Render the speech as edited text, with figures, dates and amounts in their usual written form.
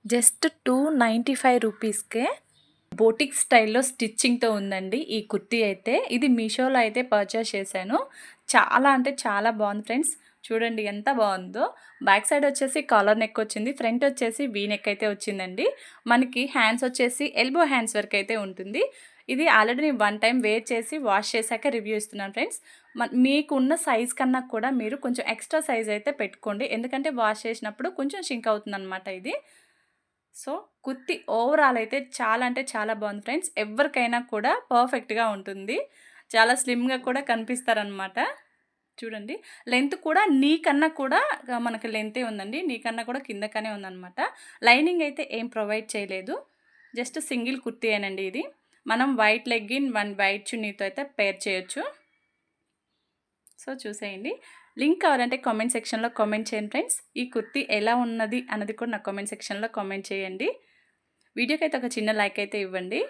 Just 295 రూపీస్‌కే boutique స్టైల్‌లో స్టిచ్చింగ్‌తో ఉందండి ఈ కుర్తీ అయితే. ఇది మీషోలో అయితే పర్చేస్ చేశాను. చాలా అంటే చాలా బాగుంది ఫ్రెండ్స్. చూడండి ఎంత బాగుందో. బ్యాక్ సైడ్ వచ్చేసి కాలర్ నెక్ వచ్చింది. ఫ్రంట్ వచ్చేసి వీ నెక్ అయితే వచ్చిందండి. మనకి హ్యాండ్స్ వచ్చేసి ఎల్బో హ్యాండ్స్ వరకు అయితే ఉంటుంది. ఇది ఆల్రెడీ నేను వన్ టైం వేర్ చేసి వాష్ చేశాక రివ్యూ ఇస్తున్నాను ఫ్రెండ్స్. మీకున్న సైజ్ కన్నా కూడా మీరు కొంచెం ఎక్స్ట్రా సైజ్ అయితే పెట్టుకోండి. ఎందుకంటే వాష్ చేసినప్పుడు కొంచెం షింక్ అవుతుందనమాట ఇది. సో, కుర్తీ ఓవరాల్ అయితే చాలా అంటే చాలా బాగుంది ఫ్రెండ్స్. ఎవరికైనా కూడా పర్ఫెక్ట్‌గా ఉంటుంది. చాలా స్లిమ్‌గా కూడా కనిపిస్తారనమాట. చూడండి. లెంత్ కూడా నీ కన్నా కూడా మనకి లెంతే ఉందండి. నీ కన్నా కూడా కిందకనే ఉందనమాట. లైనింగ్ అయితే ఏం ప్రొవైడ్ చేయలేదు. జస్ట్ సింగిల్ కుర్తీయేనండి ఇది. మనం వైట్ లెగ్గిన్, వైట్ చున్నీతో అయితే పేర్ చేయొచ్చు. సో, చూసేయండి. లింక్ కావాలంటే కామెంట్ సెక్షన్‌లో కామెంట్ చేయండి ఫ్రెండ్స్. ఈ కుర్తీ ఎలా ఉన్నది అన్నది కూడా నాకు కామెంట్ సెక్షన్‌లో కామెంట్ చేయండి. వీడియోకైతే ఒక చిన్న లైక్ అయితే ఇవ్వండి.